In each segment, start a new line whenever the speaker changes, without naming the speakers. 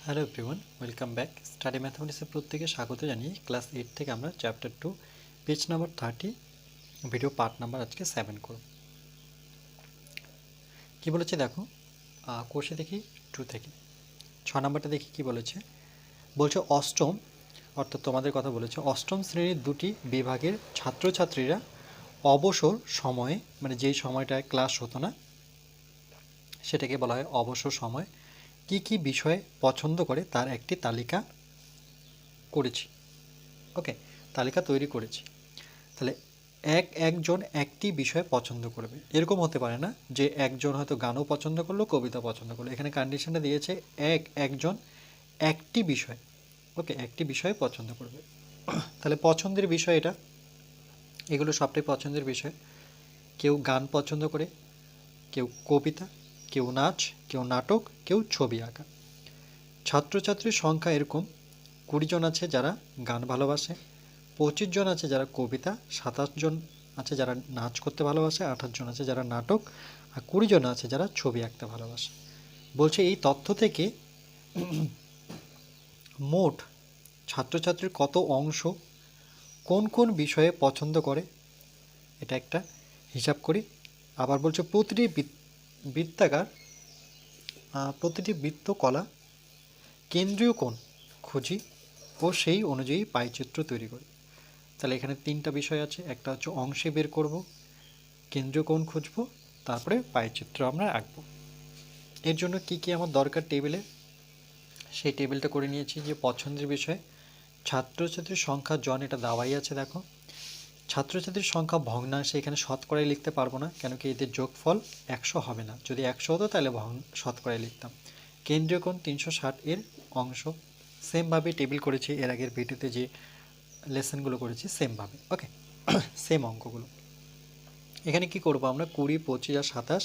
Hello everyone, welcome back. Study ম্যাথামেটিক্সের প্রত্যেকে স্বাগত জানিয়ে ক্লাস 8 থেকে আমরা chapter 2 page number 30 video part number আজকে 7 করব। কি বলেছে দেখো, কোর্সে দেখি 2 থেকে 6 নাম্বারটা দেখি কি বলেছে। বলছে অষ্টম, অর্থাৎ তোমাদের কথা বলেছে, অষ্টম শ্রেণীর দুটি বিভাগের ছাত্রছাত্রীরা অবসর সময়ে, মানে যেই সময়টায় ক্লাস হতো না সেটাকে বলা হয় অবসর সময়, কি কি বিষয়ে পছন্দ করে তার একটি তালিকা করেছি। ওকে, তালিকা তৈরি করেছি। তাহলে একজন একটি বিষয় পছন্দ করবে, এরকম হতে পারে না যে একজন হয়তো গানও পছন্দ করলো, কবিতা পছন্দ করলো। এখানে কন্ডিশনটা দিয়েছে একজন একটি বিষয়, ওকে, একটি বিষয় পছন্দ করবে। তাহলে পছন্দের বিষয় এটা, এগুলো সবটাই পছন্দের বিষয়। কেউ গান পছন্দ করে, কেউ কবিতা, কেউ নাচ, কেউ নাটক, কেউ ছবি আঁকা। ছাত্রছাত্রীর সংখ্যা এরকম: 20 জন আছে যারা গান ভালোবাসে, 25 জন আছে যারা কবিতা, 27 জন আছে যারা নাচ করতে ভালোবাসে, 28 জন আছে যারা নাটক, আর 20 জন আছে যারা ছবি আঁকতে ভালোবাসে। বলছে এই তথ্য থেকে মোট ছাত্রছাত্রীর কত অংশ কোন কোন বিষয়ে পছন্দ করে, এটা একটা হিসাব করি। আবার বলছে বৃত্তাকার প্রতিটি বৃত্তকলা কেন্দ্রীয় কোণ খুঁজি ও সেই অনুযায়ী পাইচিত্র তৈরি করি। তাহলে এখানে 3টা বিষয় আছে, একটা হচ্ছে অংশে বের করব, কেন্দ্রীয় কোণ খুঁজব, তারপরে পাইচিত্র আমরা আঁকবো। এর জন্য কি কি আমার দরকার টেবিলে, সেই টেবিলটা করে নিয়েছি। যে পছন্দের বিষয় ছাত্রছাত্রীর সংখ্যা জন, এটা দেওয়াই আছে। দেখো, ছাত্রছাত্রীর সংখ্যা ভগ্নাংশে, এখানে শতকরায় লিখতে পারবো না, কেন কি এদের যোগফল 100 হবে না। যদি 100 হতো তাহলে শতকরায় লিখতাম। কেন্দ্রীয় কোণ 360 এর অংশ, সেমভাবে টেবিল করেছি এর আগের ভিডিওতে যে লেসনগুলো করেছি সেমভাবে। ওকে, সেম অঙ্কগুলো। এখানে কি করব আমরা, 20, 25 আর 27,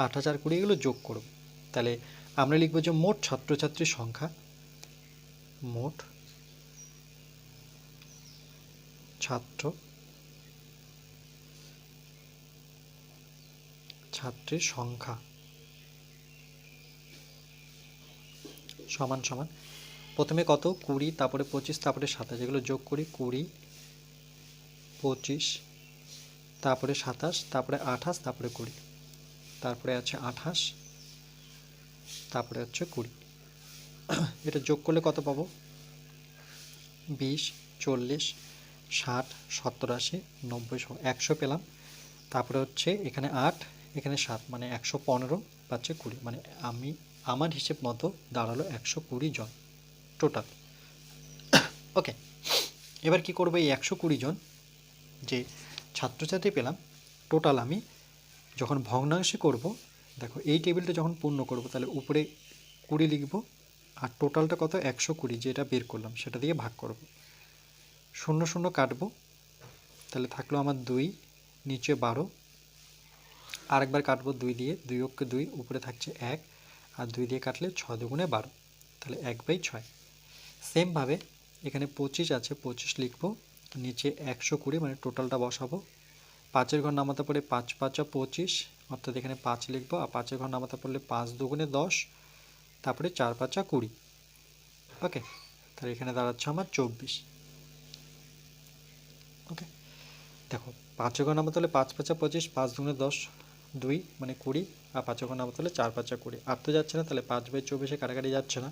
28 আর 20 এগুলো যোগ করব। তাহলে আমরা লিখব যে মোট ছাত্রছাত্রীর সংখ্যা, মোট ছাত্রীর সংখ্যা সমান সমান, প্রথমে কত 20, তারপরে 25, তারপরে 27, এগুলো যোগ করি। 20, 25, তারপরে 27, তারপরে 28, তারপরে 20, তারপরে আছে 28, তারপরে হচ্ছে 20। এটা যোগ করলে কত পাবো, 20, 40, 60, 70, 80, 90, 100 পেলাম। তারপরে হচ্ছে এখানে 8, এখানে 7, মানে 115 পাচ্ছে 20, মানে আমার হিসেব মতো দাঁড়ালো 120 জন টোটাল। ওকে, এবার কি করবো, এই 120 জন যে ছাত্রছাত্রী পেলাম টোটাল, আমি যখন ভগ্নাংশে করব, দেখো এই টেবিলটা যখন পূর্ণ করব তাহলে উপরে 20 লিখব, আর টোটালটা কত 120, যেটা বের করলাম সেটা দিয়ে ভাগ করব। 0 0 কাটবো, তাহলে থাকলো আমার 2, নিচে 12, আরেকবার কাটবো 2 দিয়ে, 2 অক্ষে 2, উপরে থাকছে 1, আর 2 দিয়ে কাটলে 6 দুগুণে 12, তাহলে 1/6। সেমভাবে এখানে 25 আছে, 25 লিখবো, নিচে 120, মানে টোটালটা বসাবো। 5-এর ঘর নামাতে পড়লে 5 5 25, অর্থাৎ এখানে 5 লিখবো, আর 5-এর ঘর নামাতে পড়লে 5 দুগুণে 10, তারপরে 4 5 20। ওকে, তাহলে এখানে দাঁড়াচ্ছে আমার 24। ওকে, দেখো 5-এর ঘর নামাতে হলে 5 5 25, 5 দুগুণে 10, 2 মানে 20, আর 5-এর ঘর নামাতে হলে 4 5 20। আর তো যাচ্ছে না, তাহলে 5/24 কাটাকাটি যাচ্ছে না।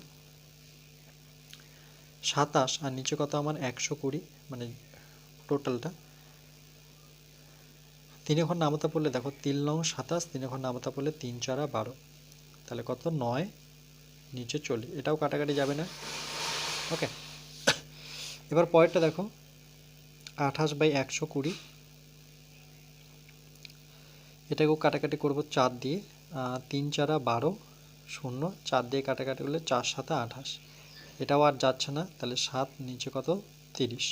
27, আর নিচে কত আমার 120, মানে টোটালটা। 3-এর ঘর নামাতে পড়লে দেখো 3 9 27, 3-এর ঘর নামাতে পড়লে 3 4 12, তাহলে কত 9, নিচে 40, এটাও কাটাকাটি যাবে না। ওকে, এবার পরেরটা দেখো, 28/120, এটাকেও কাটাকাটি করব 4 দিয়ে, 3 4 12, 0, 4 দিয়ে কাটাকাটি করলে 4 7 28, এটাও আর যাচ্ছে না, তাহলে 7, নিচে কত 30।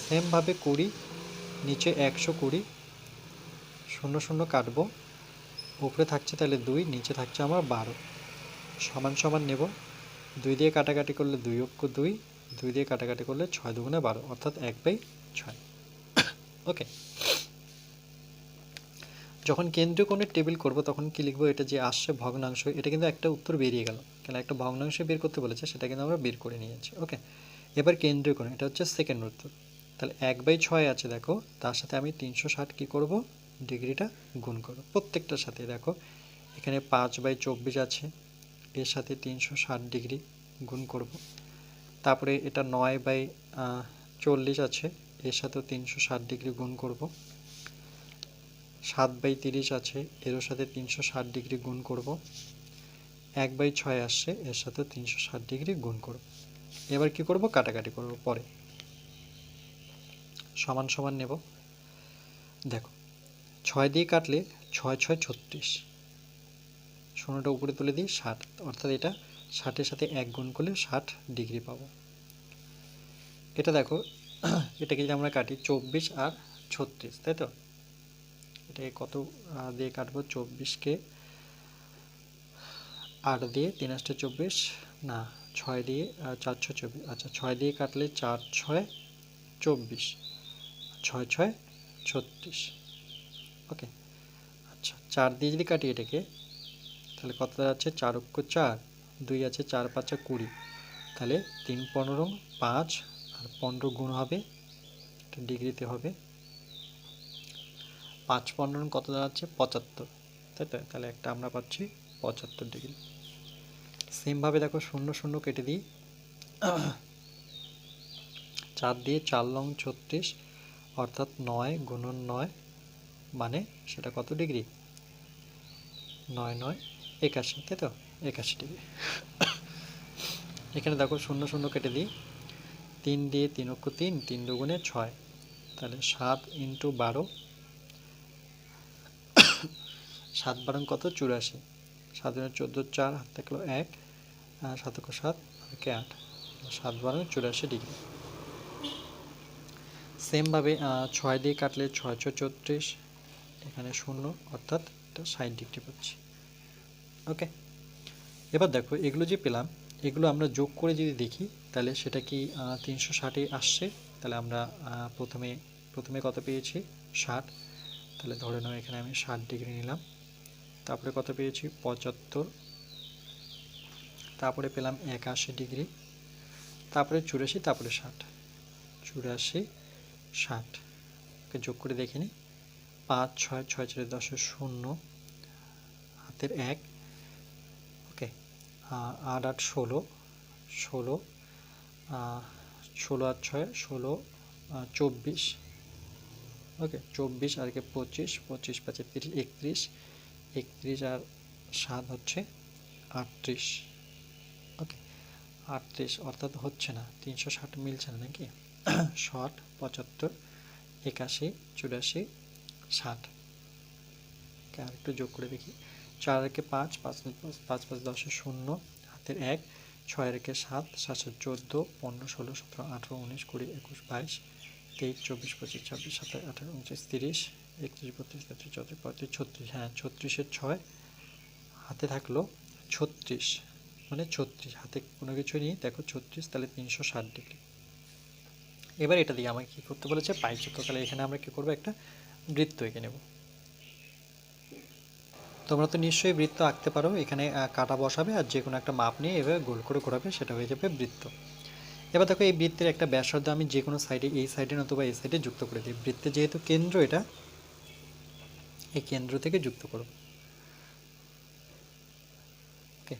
সেমভাবে 20, নিচে 120, 0 0 কাটবো, উপরে থাকছে তাহলে 2, নিচে থাকছে আমার 12, সমান সমান নেব। 2 দিয়ে কাটাকাটি করলে 2 অক্ষ 2, 2 দিয়ে কাটাকাটি করলে 6 দুগুণে 12, অর্থাৎ 1/6। ওকে, যখন কেন্দ্রীয় কোণের টেবিল করব তখন কি লিখব, এটা যে আসছে ভগ্নাংশ, এটা কিন্তু একটা উত্তর বেরিয়ে গেল, কেন একটা ভগ্নাংশ বের করতে বলেছে, সেটা কিন্তু আমরা বের করে নিয়েছি। ওকে, এবার কেন্দ্রীয় কোণ, এটা হচ্ছে সেকেন্ড উত্তর। তাহলে 1/6 আছে, দেখো তার সাথে আমি 360 কি করব, ডিগ্রিটা গুণ করব প্রত্যেকটার সাথে। দেখো এখানে 5/24 আছে, এর সাথে 360 ডিগ্রি গুণ করব। তারপরে এটা 9/40 আছে, এর সাথেও 360 ডিগ্রি গুণ করব। 7/30 আছে, এর সাথে 360 ডিগ্রি গুণ করব। 1/6 আসছে, এর সাথে 360 ডিগ্রি গুণ করব। এবার কি করব, কাটাকাটি করব পরে, সমান সমান নেব। দেখো 6 দিয়ে কাটলে 6 6 36, শূন্যটা উপরে তুলে দিই 60, অর্থাৎ এটা 60-এর সাথে 1 গুণ করলে 60 ডিগ্রি পাবো। এটা দেখো এটাকে যদি আমরা কাটি 24 আর 36, তাই তো, এটাকে কত দিয়ে কাটবো, 24কে 8 দিয়ে 3 8 24, না 6 দিয়ে 4 6 24, আচ্ছা 6 দিয়ে কাটলে 4 6 24, 6 6 36। ওকে, আচ্ছা 4 দিয়ে যদি কাটি এটাকে, তাহলে কত দাঁড়াচ্ছে, 4 অক্ষ 4, 2 আছে 4 5 20, তাহলে 3 15 5 আর 15 গুণ হবে, এটা ডিগ্রিতে হবে, 5 15 কত দাঁড়াচ্ছে 75, তাই তো, তাহলে একটা আমরা পাচ্ছি 75 ডিগ্রি। সেমভাবে দেখো 0 0 কেটে দিই, 4 দিয়ে 4 লং 36, অর্থাৎ 9 গুণন 9, মানে সেটা কত ডিগ্রি, 9 9 81, তাই তো, 81 ডিগ্রি। এখানে দেখো 0 0 কেটে দিই, 3 দিয়ে 3 অক্ষ 3, 3 দুগুণে 6, তাহলে 7 × 12, 7 12 কত 84, 7 14 4, হাত থাকলো 1, 7 অক্ষ 7, 8, 7 12 84 ডিগ্রি। সেমভাবে 6 দিয়ে কাটলে 6 6 34, এখানে 0, অর্থাৎ এটা 60 ডিগ্রি পাচ্ছি। ওকে, এবার দেখো এগুলো যে পেলাম, এগুলো আমরা যোগ করে যদি দেখি, তাহলে সেটা কি 360 আসছে, তাহলে আমরা প্রথমে কত পেয়েছি 60, তাহলে ধরে নাও এখানে আমি 60 ডিগ্রি নিলাম। তারপরে কত পেয়েছি 75, তারপরে পেলাম 81 ডিগ্রি, তারপরে 84, তারপরে 60, 84 60, ওকে যোগ করে দেখে নিই, 5 6 6 4 10 0, হাতের 1, ওকে 8 8 16 16, 16 আর 6 16, 24, ওকে 24 আর কে 25, 25 5 30, 31, 31 আর 7 হচ্ছে 38, ওকে 38, অর্থাৎ হচ্ছে না, 360 মিলছে না নাকি, 60 75 81 84 60, ওকে আর একটু যোগ করে দেখি, 4 আর কে 5 5 5 5 10 0, হাতের 1, 6 আর কে 7 7 14 15 16 17 18 19 20 21 22 23 24 25 26 27 28 29 30 31 32 33 34 35 36, হ্যাঁ 36-এর 6, হাতে থাকলো 36, মানে 36, হাতে কোনো কিছু নেই, দেখো 36, তাহলে 360 ডিগ্রি। এবার এটা দিয়ে আমাকে কী করতে বলেছে, পাইচিত্র, তাহলে এখানে আমরা কী করবো, একটা বৃত্ত এঁকে নেব। তোমরা তো নিশ্চয়ই বৃত্ত আঁকতে পারো, এখানে কাটা বসাবে আর যে কোনো একটা মাপ নিয়ে এভাবে গোল করে ঘোরাবে, সেটা হয়ে যাবে বৃত্ত। এবার দেখো এই বৃত্তের একটা ব্যাসার্ধ আমি যে কোনো সাইডে, এই সাইডে নতুবা এই সাইডে যুক্ত করে দিই, বৃত্তের যেহেতু কেন্দ্র এটা, এই কেন্দ্র থেকে যুক্ত করব, ওকে,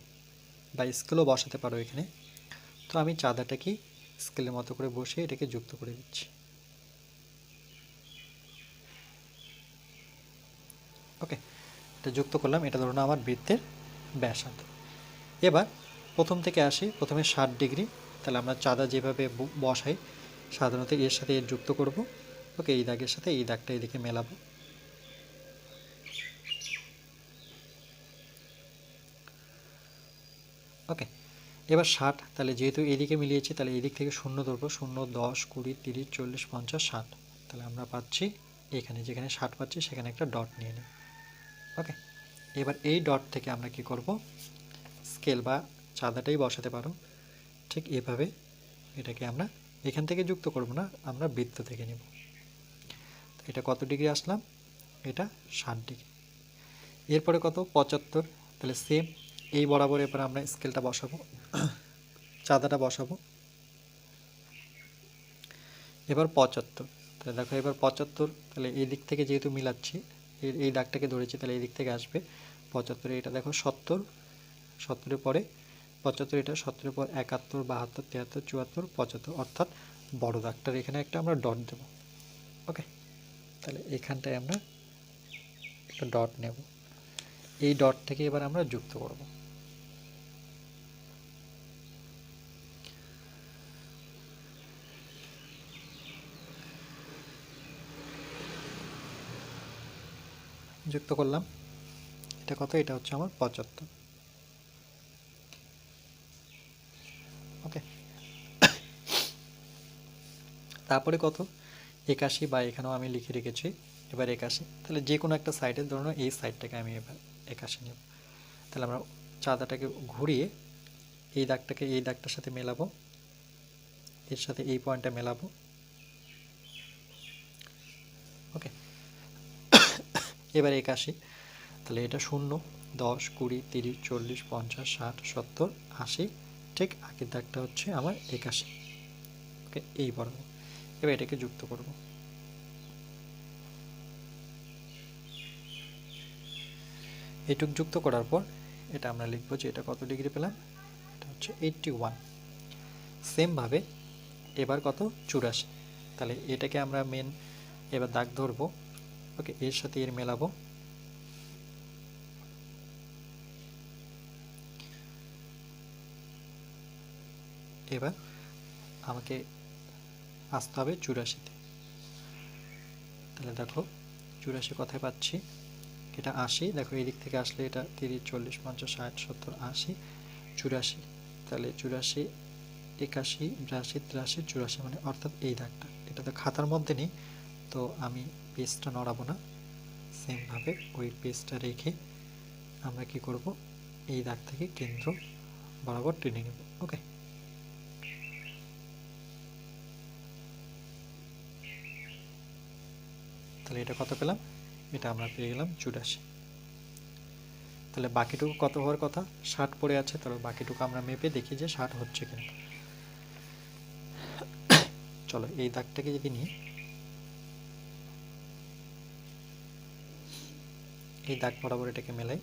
বা স্কেলও বসাতে পারো এখানে। তো আমি চাঁদাটাকে স্কেলের মতো করে বসে এটাকে যুক্ত করে দিচ্ছি, ওকে এটা যুক্ত করলাম, এটা ধরুন আমার বৃত্তের ব্যাসার্ধ। এবার প্রথম থেকে আসি, প্রথমে 60 ডিগ্রি, তাহলে আমরা চাঁদা যেভাবে বসাই সাধারণত এর সাথে এর যুক্ত করব, ওকে এই দাগের সাথে এই দাগটা এদিকে মেলাবো, ওকে এবার 60, তাহলে যেহেতু এদিকে মিলিয়েছি তাহলে এদিক থেকে 0 ধরবো, 0 10 20 30 40 50 60, তাহলে আমরা পাচ্ছি এখানে, যেখানে 60 পাচ্ছি সেখানে একটা ডট নিয়ে নিই, ওকে এবার এই ডট থেকে আমরা কি করব, স্কেল বা চাঁদাটাই বসাতে পারো, ঠিক এভাবে এটাকে আমরা এখান থেকে যুক্ত করব না, আমরা বৃত্ত থেকে নেব। এটা কত ডিগ্রি আসলাম, এটা 60 ডিগ্রি। এরপরে কত 75, তাহলে সেম এই বরাবর এবার আমরা স্কেলটা বসাবো, চাঁদাটা বসাবো। এবার 75, তাহলে দেখো এবার 75, তাহলে এই দিক থেকে যেহেতু মিলাচ্ছি, এই দাগটাকে ধরেছি, তাহলে এই দিক থেকে আসবে 75। এটা দেখো 70, 70-এর পরে 75, এটা 70-এর পর 71, 72, 73, 74, 75, অর্থাৎ বড় দাগটার এখানে একটা আমরা ডট দেব। ওকে, তাহলে এখানটায় আমরা একটা ডট নেব, এই ডট থেকে এবার আমরা যুক্ত করব। যুক্ত করলাম, এটা কত, এটা হচ্ছে আমার 75। ওকে, তারপরে কত 81, বা এখানেও আমি লিখে রেখেছি এবার 81, তাহলে যে কোনো একটা সাইডের ধরুন এই সাইডটাকে আমি এবার 81 নেব। তাহলে আমরা চাঁদাটাকে ঘুরিয়ে এই দাগটাকে এই দাগটার সাথে মেলাবো, এর সাথে এই পয়েন্টটা মেলাবো। ওকে, এবার 81, তাহলে এটা 0, 10, 20, 30, 40, 50, 60, 70, 80, ঠিক আগের দাগটা হচ্ছে আমার 81। ওকে, এই বরাবর এবার এটাকে যুক্ত করব। এইটুক যুক্ত করার পর এটা আমরা লিখবো যে এটা কত ডিগ্রি পেলাম, এটা হচ্ছে 81। সেমভাবে এবার কত 84, তাহলে এটাকে আমরা মেন এবার দাগ ধরবো। ওকে, এর সাথে এর মেলাবো, এবার আমাকে আসতে হবে 84-তে। তাহলে দেখো 84 কোথায় পাচ্ছি, এটা 80, দেখো এই দিক থেকে আসলে এটা 30, 40, 50, 60, 70, 80, 84, তাহলে 84, 81, 82, 83, 84, মানে অর্থাৎ এই দাগটা। এটা তো খাতার মধ্যে নেই, তো আমি পেজটা নড়াবো না, সেমভাবে ওই পেজটা রেখে আমরা কি করব, এই দাগ থেকে কেন্দ্র বরাবর টেনে নেব। ওকে, তাহলে এটা কত পেলাম, এটা আমরা পেয়ে গেলাম 84। তাহলে বাকিটুকু কত হওয়ার কথা, 60 পড়ে আছে, তাহলে বাকিটুকু আমরা মেপে দেখি যে 60 হচ্ছে কিনা। চলো এই দাগটাকে যদি নিই, এই দাগ বরাবর এটাকে মেলাই,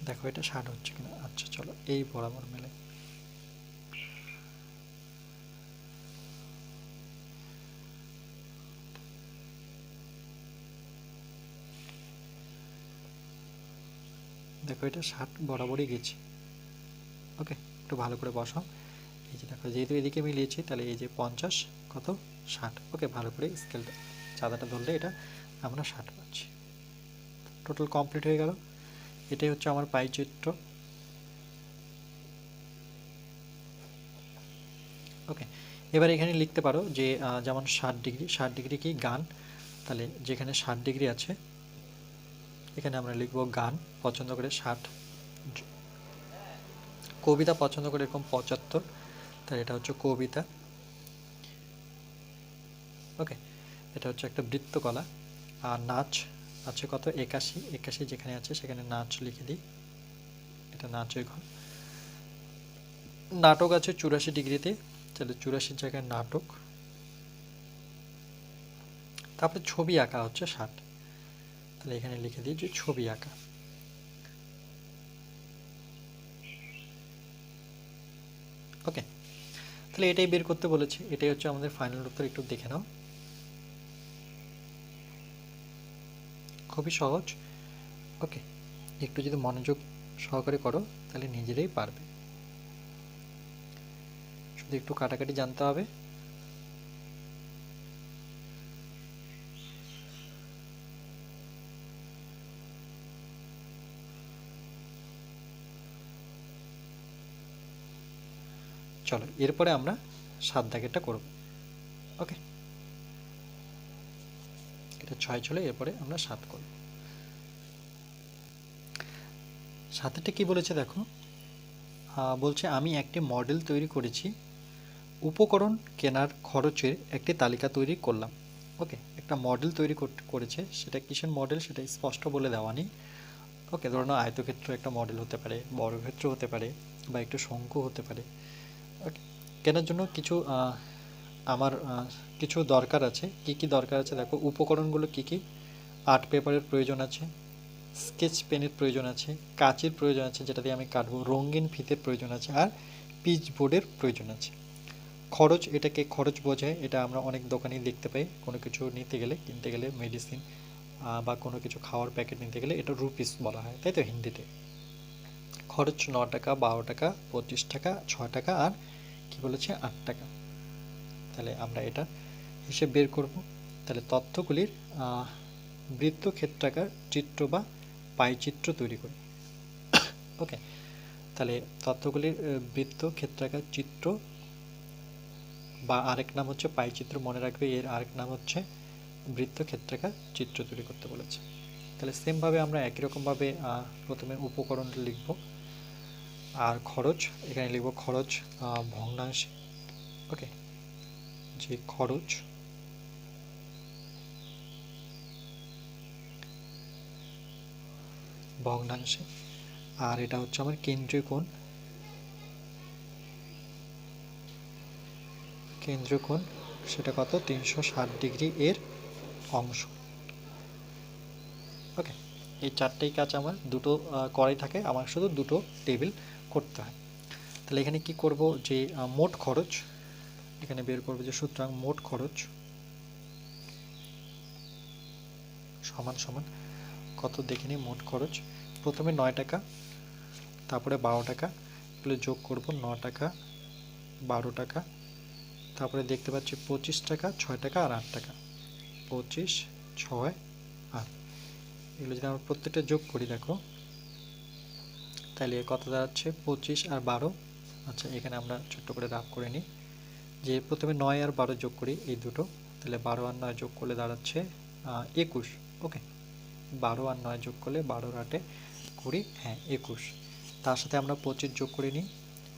দেখো এটা 60 হচ্ছে কিনা। আচ্ছা চলো এই বরাবর মেলাই, দেখো এটা 60 বরাবরই গেছে। ওকে, একটু ভালো করে বসাও, এই যে দেখো যেহেতু এদিকে মিলিয়েছি, তাহলে এই যে 50 কত 60। ওকে, ভালো করে স্কেলটা চাঁদাটা ধরলে এটা আমরা 60 পাচ্ছি। টোটাল কমপ্লিট হয়ে গেল। এটাই হচ্ছে আমার পাই চিত্র। ওকে, এবার এখানে লিখতে পারো যে যেমন 60 ডিগ্রি, 60 ডিগ্রি কি গান, তাহলে যেখানে 60 ডিগ্রি আছে এখানে আমরা লিখবো গান, পছন্দ করে 60, কবিতা পছন্দ করে এরকম 75, তাহলে এটা হচ্ছে কবিতা। ওকে, এটা হচ্ছে একটা বৃত্তকলা। আর নাচ আছে কত 81, 81 যেখানে আছে সেখানে নাচ লিখে দিই, এটা নাচের ঘর। নাটক আছে 84 ডিগ্রিতে, তাহলে 84 জায়গায় নাটক। তারপরে ছবি আঁকা হচ্ছে 60, তাহলে এখানে লিখে দিই যে ছবি আঁকা। ওকে, তাহলে এটাই বের করতে বলেছে, এটাই হচ্ছে আমাদের ফাইনাল উত্তর। একটু দেখে নাও, খুবই সহজ। ওকে, একটু যদি মনোযোগ সহকারে করো তাহলে নিজেরাই পারবে, শুধু একটু কাটাকাটি জানতে হবে। চলো এরপরে আমরা 7 দাগেরটা করব। ওকে, এটা 6 চলে, এরপরে আমরা 7 করব। 7টা কি বলেছে দেখো, বলছে আমি একটি মডেল তৈরি করেছি উপকরণ কেনার খরচের একটি তালিকা তৈরি করলাম। ওকে, একটা মডেল তৈরি করেছে, সেটা কিসের মডেল সেটা স্পষ্ট বলে দেওয়া নেই। ওকে, ধরুন আয়তক্ষেত্র একটা মডেল হতে পারে, বর্গক্ষেত্র হতে পারে, বা একটু শঙ্কু হতে পারে। ওকে, কেনার জন্য কিছু আমার কিছু দরকার আছে। কি কি দরকার আছে দেখো, উপকরণগুলো কি কি: আর্ট পেপারের প্রয়োজন আছে, স্কেচ পেনের প্রয়োজন আছে, কাঁচির প্রয়োজন আছে যেটা দিয়ে আমি কাটবো, রঙিন ফিতের প্রয়োজন আছে, আর পিচ বোর্ডের প্রয়োজন আছে। খরচ, এটাকে খরচ বোঝায়, এটা আমরা অনেক দোকানেই দেখতে পাই। কোনো কিছু নিতে গেলে, কিনতে গেলে, মেডিসিন বা কোনো কিছু খাওয়ার প্যাকেট নিতে গেলে এটা রুপিস বলা হয়, তাই তো হিন্দিতে। খরচ 9 টাকা, 12 টাকা, 25 টাকা, 6 টাকা, আর কি বলেছে 8 টাকা। তাহলে আমরা এটা হিসেব বের করব। তাহলে তথ্যগুলির বৃত্তক্ষেত্রাকার চিত্র বা পাইচিত্র তৈরি করি। ওকে, তাহলে তথ্যগুলির বৃত্তক্ষেত্রাকার চিত্র, বা আরেক নাম হচ্ছে পাইচিত্র, মনে রাখবে এর আরেক নাম হচ্ছে বৃত্তক্ষেত্রাকার চিত্র তৈরি করতে বলেছে। তাহলে সেমভাবে আমরা একই রকমভাবে প্রথমে উপকরণটা লিখব, আর খরচ এখানে লিখব খরচ ভগ্নাংশে। ওকে, যে খরচ ভগ্নাংশে, আর এটা হচ্ছে আমার কেন্দ্রীয় কোণ। কেন্দ্রীয় কোণ সেটা কত, 360 ডিগ্রি এর অংশ। ওকে, এই চারটেই কাজ আমার দুটো করাই থাকে, আমার শুধু দুটো টেবিল করতে হয়। তাহলে এখানে কি করব, যে মোট খরচ এখানে বের করব, যে সুতরাং মোট খরচ সমান সমান কত দেখিনি। মোট খরচ প্রথমে 9 টাকা, তারপরে 12 টাকা, এগুলো যোগ করব, 9 টাকা, 12 টাকা, তারপরে দেখতে পাচ্ছি 25 টাকা, 6 টাকা আর 8 টাকা। 25, 6, 8, এগুলো যদি আমরা প্রত্যেকটা যোগ করি দেখো, তাহলে কত দাঁড়াচ্ছে 25 আর 12। আচ্ছা, এখানে আমরা ছোট্ট করে রাফ করে নিই, যে প্রথমে 9 আর 12 যোগ করি এই দুটো, তাহলে 12 আর 9 যোগ করলে দাঁড়াচ্ছে 21। ওকে, 12 আর 9 যোগ করলে 12 আর 8 20, হ্যাঁ 21। তার সাথে আমরা 25 যোগ করে নিই,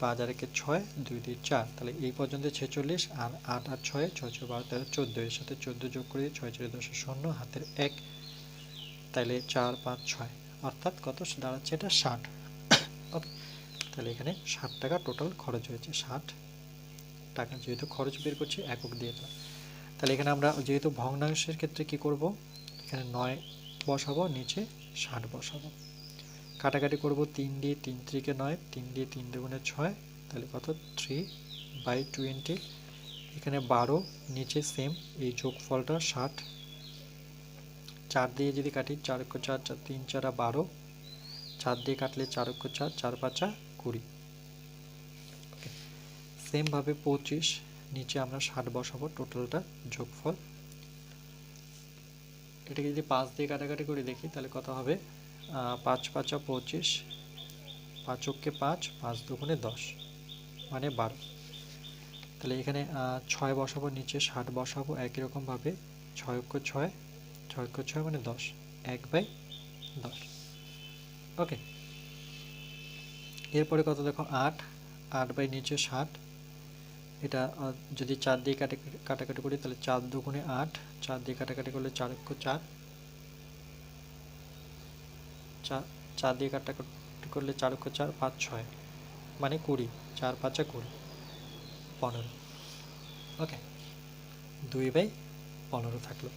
5 আর 1 6, 2 2 4, তাহলে এই পর্যন্ত 46, আর 8 আর 6, 6 6 12 13 14, এর সাথে 14 যোগ করে দিই, 6 4 10 0, হাতের 1, তাহলে 4 5 6, অর্থাৎ কত দাঁড়াচ্ছে এটা 60। ওকে, তাহলে এখানে 60 টাকা টোটাল খরচ হয়েছে। 60 টাকা, যেহেতু খরচ বের করছি একক দিয়ে দিলাম। তাহলে এখানে আমরা যেহেতু ভগ্নাংশের ক্ষেত্রে কি করব, এখানে 9 বসাবো, নিচে 60 বসাবো, কাটাকাটি করব, 3 দিয়ে 3 3 9, 3 দিয়ে 3 দুগুণে 6, তাহলে কত 3/20। এখানে 12, নিচে সেম এই যোগফলটা 60, 4 দিয়ে যদি কাটি 4 4 4 3 4 12, 4 দিয়ে কাটলে 4 4 4 5 20। সেমভাবে 25, নিচে আমরা 60 বসাবো, টোটালটা যোগফল। এটাকে যদি 5 দিয়ে কাটাকাটি করে দেখি তাহলে কত হবে, 5 5 25, 5 কে 5, 5 দুগুণে 10, মানে 12। তাহলে এখানে 6 বসাবো, নিচে 60 বসাবো, একই রকমভাবে 6 6, 6 6 মানে 10, 1/10। ওকে, এরপরে কত দেখো 8, 8 বাই নিচে 60, এটা যদি 4 দিয়ে কাটাকাটি করি তাহলে 4 দুগুণে 8, 4 দিয়ে কাটাকাটি করলে 4 4, 4 দিয়ে কাটাকাটি করলে 4 4 5 6, মানে 20, 4 5 20, 15। ওকে, 2/15 থাকলো।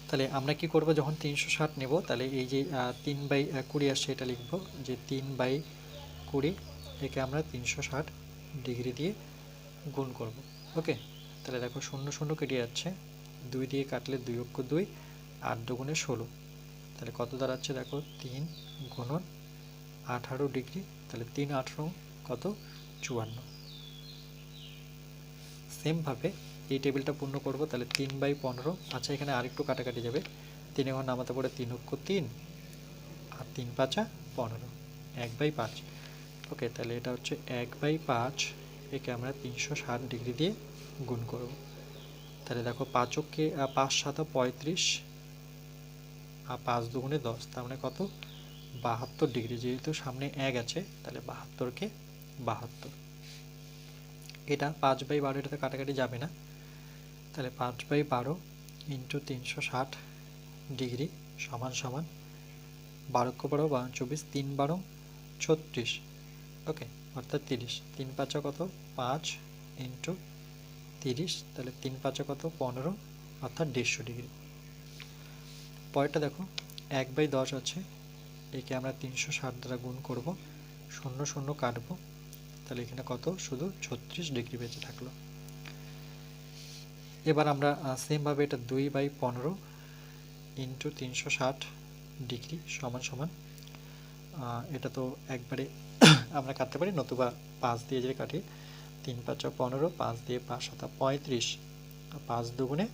তাহলে আমরা কি করব, যখন 360 নেব তাহলে এই যে 3/20 আসছে এটা লিখব, যে 3/20, একে আমরা 360 ডিগ্রি দিয়ে গুণ করব। ওকে, তাহলে দেখো 0 0 কেটে যাচ্ছে, 2 দিয়ে কাটলে 2 অক্ষ 2, 8 দুগুণে 16, তাহলে কত দাঁড়াচ্ছে দেখো 3 গুণন 18 ডিগ্রি, তাহলে 3 18 কত 54। সেমভাবে এই টেবিলটা পূর্ণ করব, তাহলে 3/15। আচ্ছা, এখানে আরেকটু কাটাকাটি যাবে, 3 এখন নামাতে পড়ে 3 অক্ষ 3, আর 3 5 15, 1/5। ওকে, তাহলে এটা হচ্ছে 1/5, একে আমরা 360 ডিগ্রি দিয়ে গুণ করব। তাহলে দেখো 5 অক্ষে 5 7 35, আর 5 দুগুণে 10, তার মানে কত 72 ডিগ্রি, যেহেতু সামনে 1 আছে তাহলে 72 কে 72। এটা 5/12, এটাতে কাটাকাটি যাবে না, তাহলে 5/12 ইন্টু 360 ডিগ্রি সমান সমান 12×12 = 24, 3×12 = 36। ওকে, অর্থাৎ 30। 3×5 কত? 5 ইন্টু 30, তাহলে 3×5 কত? 15, অর্থাৎ 150 ডিগ্রি। পরেরটা দেখো, 1/10 আছে, একে আমরা 360 দ্বারা গুণ করব, 0 0 কাটবো, তাহলে এখানে কত? শুধু 36 ডিগ্রি বেঁচে থাকলো। এবার আমরা সেমভাবে এটা 2/15 ইন্টু 360 ডিগ্রি সমান সমান, এটা তো একবারে আমরা কাটতে পারি, নতুবা 5 দিয়ে যদি কাটি, 3×5 = 15, 5 দিয়ে 5 = 35, 5 দুগুণে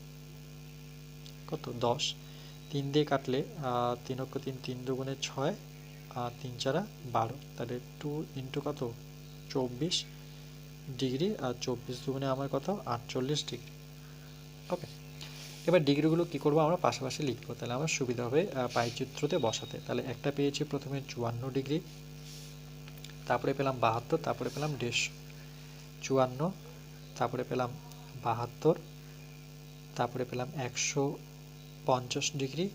কত? 10, 3 দিয়ে কাটলে 3 অক্ষ 3, 3 দুগুণে 6, 3 4 12, তাহলে 2 ইন্টু কত? 24 ডিগ্রি, আর 24 দুগুণে আমার কত? 48 ডিগ্রি। ওকে, এবার ডিগ্রিগুলো কি করব? আমরা পাশাপাশি লিখবো, তাহলে আমার সুবিধা হবে পাইচিত্রতে বসাতে। তাহলে একটা পেয়েছি প্রথমে 54 ডিগ্রি, তারপরে পেলাম 72, তারপরে পেলাম 150, 54, তারপরে পেলাম 72, তারপরে পেলাম 150 ডিগ্রি,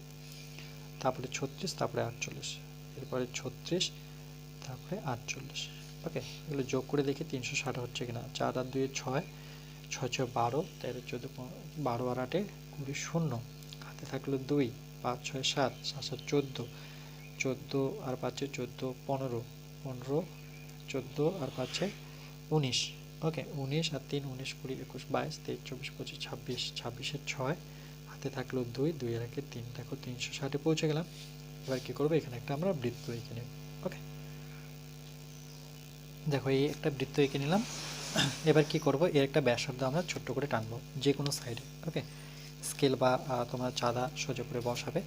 তারপরে 36, তারপরে 48, এরপরে 36, তারপরে 48। ওকে, এগুলো যোগ করে দেখি 360 হচ্ছে কিনা। 4 আর 2 6, 6 6 12, 13 14 12 আর 8 20, 0 হাতে থাকলো 2, 5 6 7, 7 7 14, 14 আর 5 14, 15, 15, 14 আর 5 19। ওকে, 19 আর 3 19, 20 21 22 23 24 25 26, 26 6 হাতে থাকলো 2, 2 এর 1 3, দেখো 360 পৌঁছে গেলাম। এবার কি করবো? এখানে একটা আমরা বৃত্ত এঁকে নেব। ওকে, দেখো এই একটা বৃত্ত এঁকে নিলাম। এবার কি করব? এর একটা ব্যাসার্ধ আমরা ছোট্ট করে টানবো যে কোনো সাইডে। ওকে, স্কেল বা তোমরা চাঁদা সোজা করে বসাবে,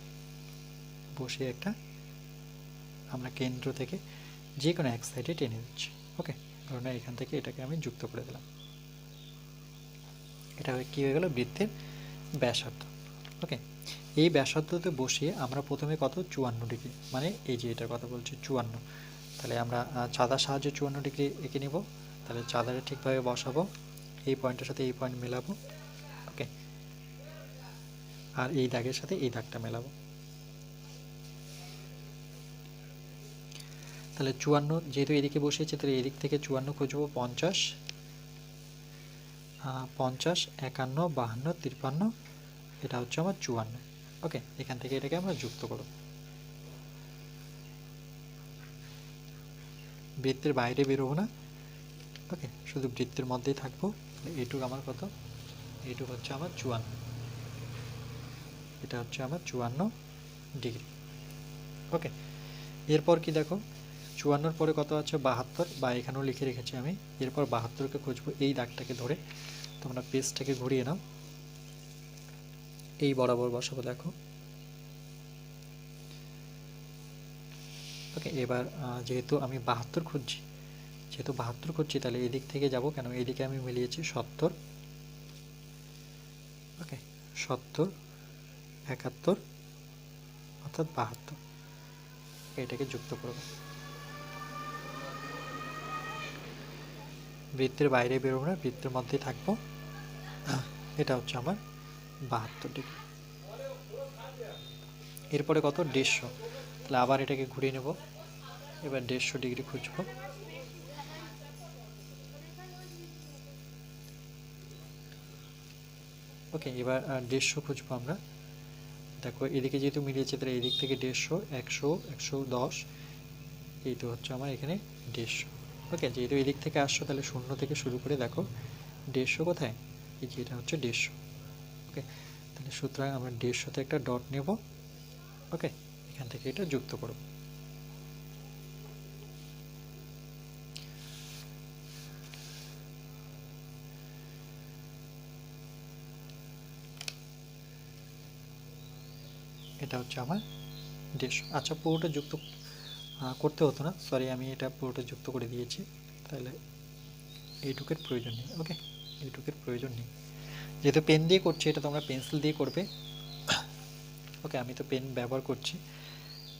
বসিয়ে একটা আমরা কেন্দ্র থেকে যে কোনো এক সাইডে টেনে দিচ্ছি। ওকে, ধরুন এখান থেকে এটাকে আমি যুক্ত করে দিলাম। এটা কি হয়ে গেল? বৃত্তের ব্যাসার্ধ। ওকে, এই ব্যাসার্ধতে বসিয়ে আমরা প্রথমে কত? 54 ডিগ্রি, মানে এই যে এটার কথা বলছি 54, তাহলে আমরা চাঁদার সাহায্যে 54 ডিগ্রি এঁকে নিব। তাহলে চাঁদাটা ঠিকভাবে বসাবো, এই পয়েন্টের সাথে এই পয়েন্ট মেলাবো। ওকে, আর এই দাগের সাথে এই দাগটা মেলাবো। তাহলে 54 যেহেতু এদিকে বসিয়েছি, তাহলে এদিক থেকে 54 খুঁজবো। 50, 50, 51, 52, 53, এটা হচ্ছে আমার 54। ওকে, এখান থেকে এটাকে আমরা যুক্ত করব। বৃত্তের বাইরে বেরোবো না। ওকে, শুধু বৃত্তের মধ্যেই থাকবো। এইটুকু আমার কত? এইটুকু হচ্ছে আমার 54, এটা হচ্ছে আমার 54 ডিগ্রি। ওকে, এরপর কি দেখো, 54 পরে কত আছে? 72, বা এখানেও লিখে রেখেছি আমি। এরপর 72কে খুঁজবো, এই দাগটাকে ধরে তোমরা পেজটাকে ঘুরিয়ে নাও, এই বরাবর বসাবো। দেখো, ওকে, এবার যেহেতু আমি 72 খুঁজছি, তাহলে এদিক থেকে যাব, কেন এদিকে আমি মিলিয়েছি 70। ওকে, 70, 71, অর্থাৎ 72, এটাকে যুক্ত করব। বৃত্তের বাইরে বেরোবো না, বৃত্তের মধ্যেই থাকবো। এটা হচ্ছে আমার 72 ডিগ্রি। এরপরে কত? 150, তাহলে আবার এটাকে ঘুরিয়ে নেব, এবার 150 ডিগ্রি খুঁজবো। ওকে, এবার 150 খুঁজবো আমরা। দেখো এদিকে যেহেতু মিলিয়েছে, তাহলে এদিক থেকে 150, 100, 110, এই তো হচ্ছে আমার এখানে 150। ওকে, যেহেতু এদিক থেকে আসছো, তাহলে 0 থেকে শুরু করে দেখো 150 কোথায়? এই যে এটা হচ্ছে 150। ওকে, তাহলে সুতরাং আমরা 150তে একটা ডট নেব। ওকে, এখান থেকে এটা যুক্ত করব। এটা হচ্ছে আমার 150। আচ্ছা, পুরোটা যুক্ত করতে হতো না, সরি, আমি এটা পুরোটা যুক্ত করে দিয়েছি, তাহলে এইটুকের প্রয়োজন নেই। ওকে, এইটুকের প্রয়োজন নেই, যেহেতু পেন দিয়ে করছি, এটা তোমরা পেন্সিল দিয়ে করবে। ওকে, আমি তো পেন ব্যবহার করছি।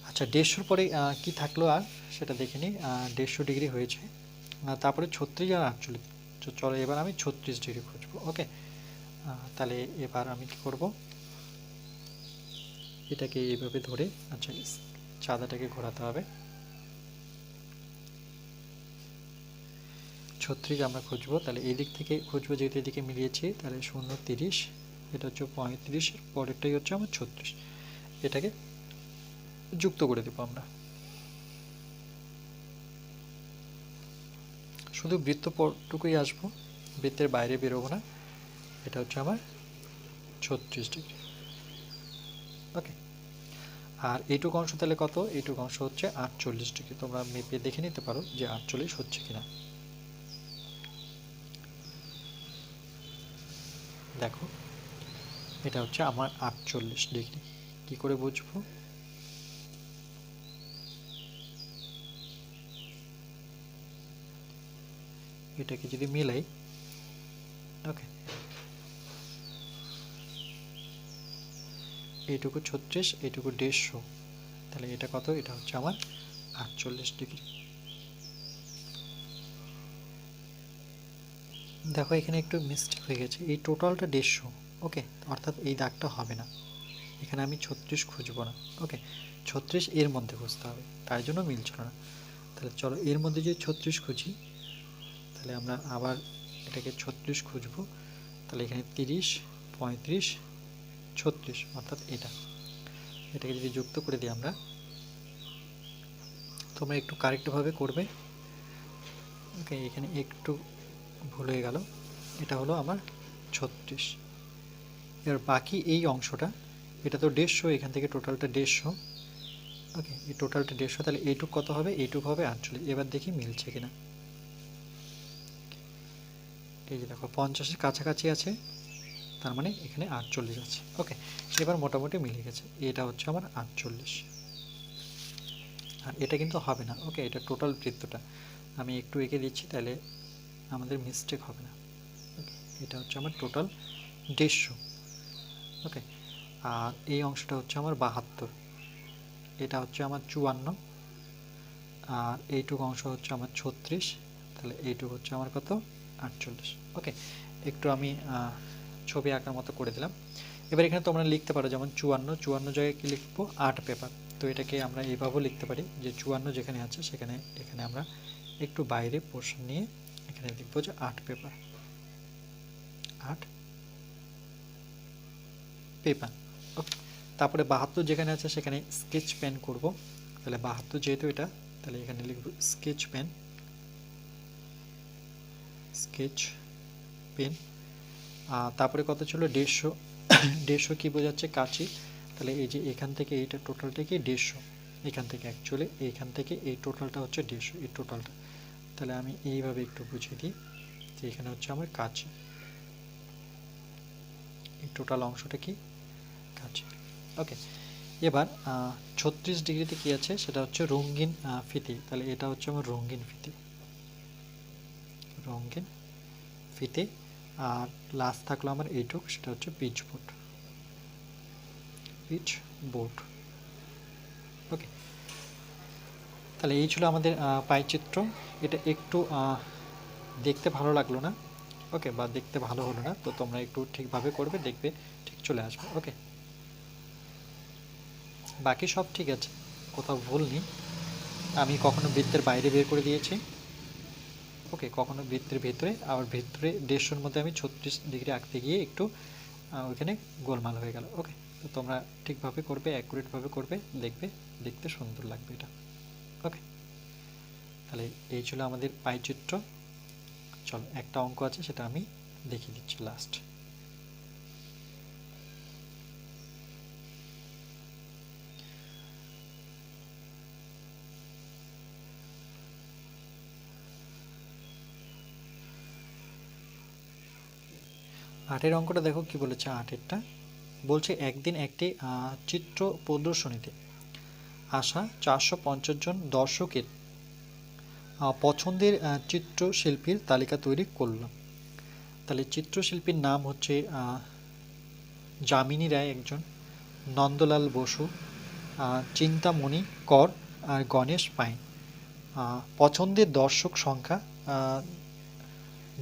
আচ্ছা, 150 পরে কি থাকলো আর সেটা দেখে নিই। 150 ডিগ্রি হয়েছে, তারপরে 36 আর 48, তো চলো এবার আমি 36 ডিগ্রি খুঁজবো। ওকে, তাহলে এবার আমি কি করব, এটাকে এইভাবে ধরে, আচ্ছা চাঁদাটাকে ঘোরাতে হবে। 36 আমরা খুঁজবো, তাহলে এই দিক থেকে খুঁজবো, যেহেতু এদিকে মিলিয়েছি, তাহলে 0 30, এটা হচ্ছে 35, পরেরটাই হচ্ছে আমার 36, এটাকে যুক্ত করে দেবো আমরা। শুধু বৃত্ত পরটুকুই আসবো, বৃত্তের বাইরে বেরোবো না। এটা হচ্ছে আমার 36 ডিগ্রি। ওকে, আর এইটুকু অংশ তাহলে কত, এইটুকু অংশ হচ্ছে 48 ডিগ্রি। তোমরা মেপে দেখে নিতে পারো যে 48 হচ্ছে কিনা। দেখো এটা হচ্ছে আমার 48 ডিগ্রি। কি করে বুঝবো, এটাকে যদি মিলাই, ওকে, এইটুকু 36, এইটুকু 150, তাহলে এটা কত, এটা হচ্ছে আমার 48 ডিগ্রি। দেখো এখানে একটু মিস্টেক হয়ে গেছে, এই টোটালটা 150, ওকে, অর্থাৎ এই দাগটা হবে না, এখানে আমি 36 খুঁজবো না। ওকে, 36 এর মধ্যে খুঁজতে হবে, তাই জন্য মিলছিল না। তাহলে চলো এর মধ্যে যদি 36 খুঁজি, তাহলে আমরা আবার এটাকে 36 খুঁজবো। তাহলে এখানে 30, 35, 36, অর্থাৎ এটাকে যদি যুক্ত করে দিই আমরা, তোমরা একটু কারেক্টভাবে করবে। ওকে, এখানে একটু ভুল হয়ে গেল, এটা হলো আমার 36। এর বাকি এই অংশটা, এটা তো 150, এখান থেকে টোটালটা 150। ওকে, এই টোটালটা 150, তাহলে এইটুক কত হবে, এইটুক হবে 48। এবার দেখি মিলছে কিনা। এই যে দেখো 50-এর কাছাকাছি আছে, তার মানে এখানে 48 আছে। ওকে, এবার মোটামুটি মিলে গেছে, এটা হচ্ছে আমার 48। আর এটা কিন্তু হবে না। ওকে, এটা টোটাল বৃত্তটা আমি একটু এঁকে দিচ্ছি, তাহলে আমাদের মিস্টেক হবে না। ওকে, এটা হচ্ছে আমার টোটাল 150। ওকে, আর এই অংশটা হচ্ছে আমার 72, এটা হচ্ছে আমার 54, আর এইটুকু অংশ হচ্ছে আমার 36, তাহলে এইটুকু হচ্ছে আমার কত, 48। ওকে, একটু আমি ছবি আঁকার মতো করে দিলাম। এবার এখানে তোমরা লিখতে পারো, যেমন 54 জায়গায় কি লিখবো, 8 পেপার। তো এটাকে আমরা এইভাবেও লিখতে পারি যে 54 যেখানে আছে সেখানে, এখানে আমরা একটু বাইরে পোর্শন নিয়ে এখানে লিখবো যে 8 পেপার, 8 পেপার। ওকে, তারপরে 72 যেখানে আছে সেখানে স্কেচ পেন করব। তাহলে 72 যেহেতু এটা, তাহলে এখানে লিখব স্কেচ পেন, স্কেচ পেন। তারপরে কত ছিল, 150, 150 কি বোঝাচ্ছে, কাঁচি। তাহলে এই যে এখান থেকে এইটা টোটালটা কি 150, এখান থেকে অ্যাকচুয়ালি এইখান থেকে এই টোটালটা হচ্ছে 150, এই টোটালটা। তাহলে আমি এইভাবে একটু বুঝিয়ে দিই যে এখানে হচ্ছে আমার কাঁচি, এই টোটাল অংশটা কি কাঁচি। ওকে, এবার 36 ডিগ্রিতে কি আছে, সেটা হচ্ছে রঙিন ফিতে। তাহলে এটা হচ্ছে আমার রঙিন ফিতে, রঙিন ফিতে। আর লাস্ট থাকলো আমার এইটুক, সেটা হচ্ছে পিচ বোর্ড, পিচ বোর্ড। ওকে, তাহলে এই ছিল আমাদের পাইচিত্র। এটা একটু দেখতে ভালো লাগলো না, ওকে, বা দেখতে ভালো হলো না, তো তোমরা একটু ঠিকভাবে করবে, দেখবে ঠিক চলে আসবে। ওকে, বাকি সব ঠিক আছে, কোথাও ভুল নেই। আমি কখনো বৃত্তের বাইরে বের করে দিয়েছি, ওকে, কখনো বৃত্তের ভেতরে, আবার ভেতরে 150-এর মধ্যে আমি 36 ডিগ্রি আঁকতে গিয়ে একটু ওইখানে গোলমাল হয়ে গেল। ওকে, তো তোমরা ঠিকভাবে করবে, অ্যাকুরেটভাবে করবে, দেখবে দেখতে সুন্দর লাগবে এটা। ওকে, তাহলে এই ছিল আমাদের পাইচিত্র। চলো একটা অঙ্ক আছে, সেটা আমি দেখিয়ে দিচ্ছি লাস্ট। আটের অঙ্কটা দেখো কি বলেছে, আটেরটা বলছে একদিন একটি চিত্র প্রদর্শনীতে আসা 450 জন দর্শকের পছন্দের চিত্রশিল্পীর তালিকা তৈরি করলাম। তাহলে চিত্রশিল্পীর নাম হচ্ছে যামিনী রায় একজন, নন্দলাল বসু, চিন্তামণি কর, আর গণেশ পাইন। পছন্দের দর্শক সংখ্যা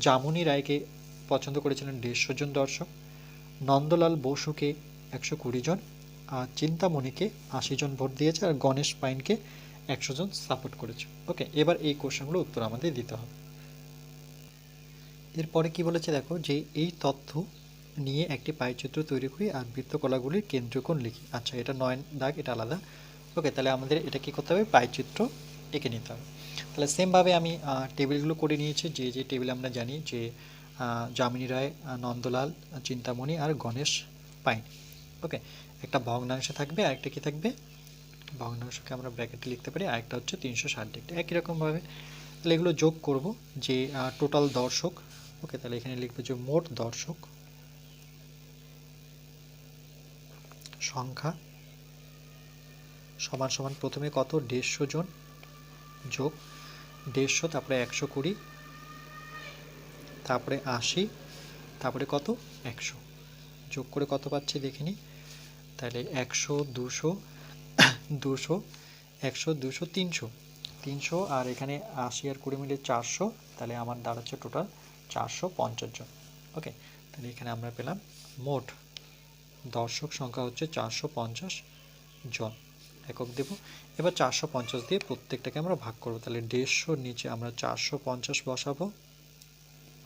যামিনী রায়কে পছন্দ করেছিলেন 150 জন দর্শক, নন্দলাল বসুকে 120 জন, আর চিন্তামণিকে 80 জন ভোট দিয়েছে, আর গণেশ পাইনকে 100 জন সাপোর্ট করেছে। ওকে, এবার এই কোশ্চেনগুলো উত্তর আমাদের দিতে হবে। এরপরে কি বলেছে দেখো, যে এই তথ্য নিয়ে একটি পাইচিত্র তৈরি করি আর বৃত্তকলাগুলির কেন্দ্রকোণ লিখি। আচ্ছা, এটা 9 দাগ, এটা আলাদা। ওকে, তাহলে আমাদের এটা কি করতে হবে, পাইচিত্র এঁকে নিতে হবে। তাহলে সেমভাবে আমি টেবিলগুলো করে নিয়েছি, যে যে টেবিল আমরা জানি, যে যামিনী রায়, নন্দলাল, চিন্তামণি আর গণেশ পাইন। ওকে, একটা ভগ্নাংশ থাকবে, আর একটা কি থাকবে, ভগ্নাংশকে আমরা ব্র্যাকেটে লিখতে পারি, আর একটা হচ্ছে 360 ডিগ্রি। একই রকমভাবে তাহলে এগুলো যোগ করব, যে টোটাল দর্শক। ওকে, তাহলে এখানে লিখবে যে মোট দর্শক সংখ্যা সমান সমান প্রথমে কত, 150 জন যোগ 150, তারপরে 120, তারপরে 80, তারপরে কত, 100, যোগ করে কত পাচ্ছি দেখে নিই। তাহলে 100, 200, 200, 100, 200, 300, 300, আর এখানে 80 আর 20 মিলে 400, তাহলে আমার দাঁড়াচ্ছে টোটাল 450 জন। ওকে, তাহলে এখানে আমরা পেলাম মোট দর্শক সংখ্যা হচ্ছে 450 জন। একক দেব। এবার 450 দিয়ে প্রত্যেকটাকে আমরা ভাগ করব, তাহলে 150 নিচে আমরা 450 বসাবো।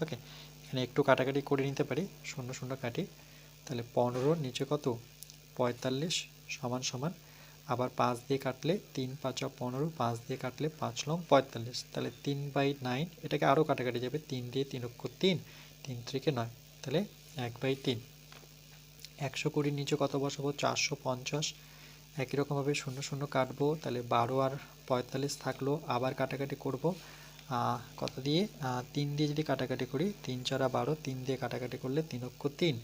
ওকে, এখানে একটু কাটাকাটি করে নিতে পারি, 0 0 কাটি, তাহলে 15 নিচে কত, 45 সমান সমান, আবার 5 দিয়ে কাটলে 3 5 15, 5 দিয়ে কাটলে 5 লং 45, তাহলে 3/9, এটাকে আরও কাটাকাটি যাবে, 3 দিয়ে 3 অক্ষর 3, 3 3 9, তাহলে 1/3। 120 নিচে কত বসাবো, 450, একই রকমভাবে 0 0 কাটবো, তাহলে 12 আর 45 থাকলো, আবার কাটাকাটি করব কত দিয়ে, 3 দিয়ে যদি কাটাকাটি করি, 3 4 12, 3 দিয়ে কাটাকাটি করলে 3 অক্ষর 3,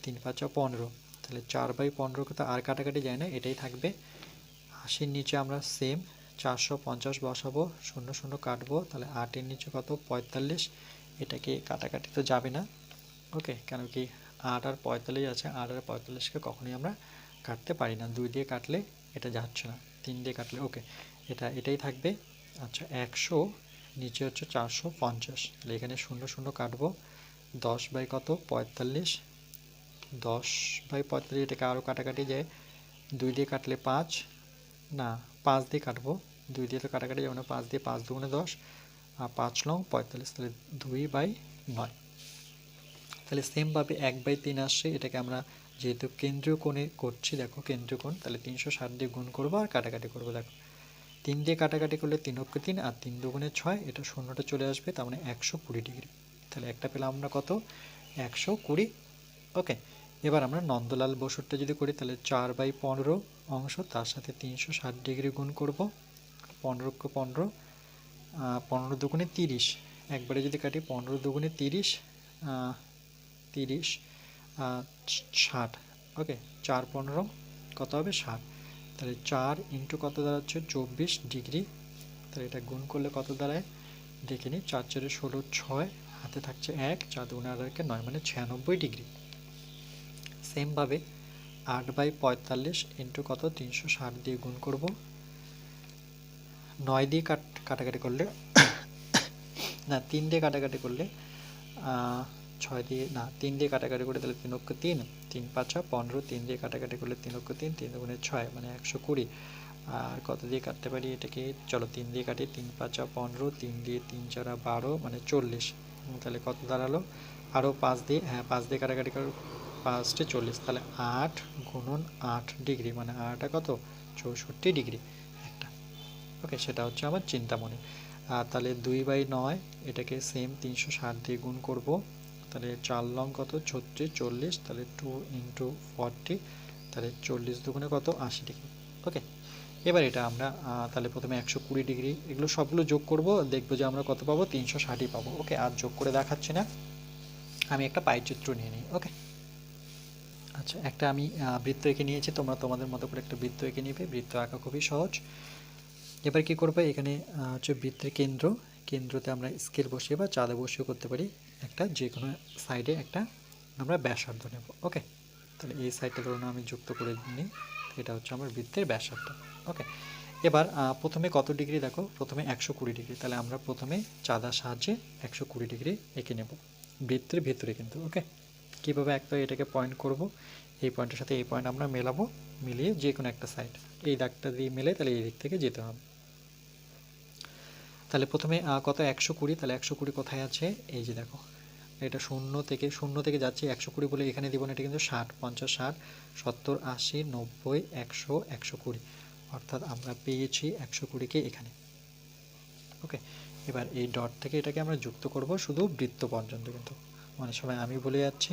3 5 15, তাহলে 4/15 কথা আর কাটাকাটি যায় না, এটাই থাকবে। 80 নিচে আমরা সেম 450 বসাবো, 0 0 কাটবো, তাহলে 8 এর নিচে কত, 45, এটাকে কাটাকাটি তো যাবে না। ওকে, কেন কি 8 আর 45 আছে, 8 আর 45কে কখনোই আমরা কাটতে পারি না, 2 দিয়ে কাটলে এটা যাচ্ছে না, 3 দিয়ে কাটলে, ওকে, এটাই থাকবে। আচ্ছা, 100 নিচে হচ্ছে 450, তাহলে এখানে 0 0 কাটবো, 10 বাই কত, 45, 10/45, এটাকে আরও কাটাকাটি যায়, 2 দিয়ে কাটলে 5, না 5 দিয়ে কাটবো, 2 দিয়ে তো কাটাকাটি যাবে না, 5 দিয়ে 5 দুগুণে 10, আর 5 লং 45, তাহলে 2/9। তাহলে সেমভাবে 1/3 আসছে, এটাকে আমরা যেহেতু কেন্দ্রীয় কোণে করছি, দেখো কেন্দ্রীয় কোণ, তাহলে 360 দিয়ে গুণ করবো আর কাটাকাটি করবো। দেখো 3 দিয়ে কাটাকাটি করলে 3 অক্ষে 3, আর 3 দুগুণে 6, এটা শূন্যটা চলে আসবে, তার মানে 120 ডিগ্রি। তাহলে একটা পেলাম আমরা কত, 120। ওকে, এবার আমরা নন্দলাল বসুরটা যদি করি, তাহলে 4/15 অংশ, তার সাথে 360 ডিগ্রি গুণ করব, 15 কে 15, 15 দুগুণে 30, একবারে যদি কাটি 15 দুগুণে 30, 30, 60। ওকে, 4 15 কত হবে, 60, তাহলে 4 ইন্টু কত দাঁড়াচ্ছে, 24 ডিগ্রি, তাহলে এটা গুণ করলে কত দাঁড়ায় দেখে নিই, 4 4 16, 6, হাতে থাকছে 1, 4 দুগুণে 8 9, মানে 96 ডিগ্রি। সেমভাবে 8/45 ইন্টু কত, 360 দিয়ে গুণ করব, 9 দিয়ে কাটাকাটি করলে না 3 দিয়ে কাটাকাটি করলে 6 দিয়ে, না 3 দিয়ে কাটাকাটি করে, তাহলে 3 অক্ষে 3, 3 5 15, 3 দিয়ে কাটাকাটি করলে 3 অক্ষে 3, 3 দুগুণে 6, মানে 120। আর কত দিয়ে কাটতে পারি এটাকে, চলো 3 দিয়ে কাটি, 3 5 15, 3 দিয়ে 3 4 12, মানে 40, তাহলে কত দাঁড়ালো, আরও 5 দিয়ে, হ্যাঁ 5 দিয়ে কাটাকাটি করে 5 40, তাহলে 8 গুণন 8 ডিগ্রি, মানে 8 কত, 64 ডিগ্রি একটা। ওকে, সেটা হচ্ছে আমার চিন্তামণি। আর তাহলে 2/9, এটাকে সেম 360 দিয়ে গুণ করব, তাহলে 4 লং কত, 36, 40, তাহলে 2 ইন্টু 40, তাহলে 40 দুগুণে কত, 80 ডিগ্রি। ওকে, এবার এটা আমরা তাহলে প্রথমে 120 ডিগ্রি, এগুলো সবগুলো যোগ করব, দেখবো যে আমরা কত পাবো, 360 পাবো। ওকে, আর যোগ করে দেখাচ্ছি না, আমি একটা পাইচিত্র নিয়ে নিই। ওকে, আচ্ছা, একটা আমি বৃত্ত এঁকে নিয়েছি, তোমরা তোমাদের মতো করে একটা বৃত্ত এঁকে নিবে, বৃত্ত আঁকা খুবই সহজ। এবার কি করবে, এখানে হচ্ছে বৃত্তের কেন্দ্রতে আমরা স্কেল বসিয়ে বা চাঁদা বসিয়ে করতে পারি, একটা যে কোনো সাইডে একটা আমরা ব্যাসার্ধ নেব। ওকে, তাহলে এই সাইডটা ধরুন আমি যুক্ত করে নিই, এটা হচ্ছে আমার বৃত্তের ব্যাসার্ধ। ওকে, এবার প্রথমে কত ডিগ্রি দেখো, প্রথমে 120 ডিগ্রি, তাহলে আমরা প্রথমে চাঁদার সাহায্যে 120 ডিগ্রি এঁকে নেব বৃত্তের ভিতরে কিন্তু। ওকে, কীভাবে একটা এটাকে পয়েন্ট করব, এই পয়েন্টের সাথে এই পয়েন্ট আমরা মেলাবো, মিলিয়ে যে কোনো একটা সাইড এই দাগটা দিয়ে মেলে তাহলে এই দিক থেকে যেতে হবে। তাহলে প্রথমে কত 120, তাহলে 120 কোথায় আছে, এই যে দেখো এটা শূন্য থেকে যাচ্ছে 120 বলে এখানে দিব না, এটা কিন্তু 60, 50, 60, 70, 80, 90, 100, 120, অর্থাৎ আমরা পেয়েছি 120কে এখানে। ওকে, এবার এই ডট থেকে এটাকে আমরা যুক্ত করব শুধু বৃত্ত পর্যন্ত, কিন্তু অনেক সময় আমি ভুলে যাচ্ছি,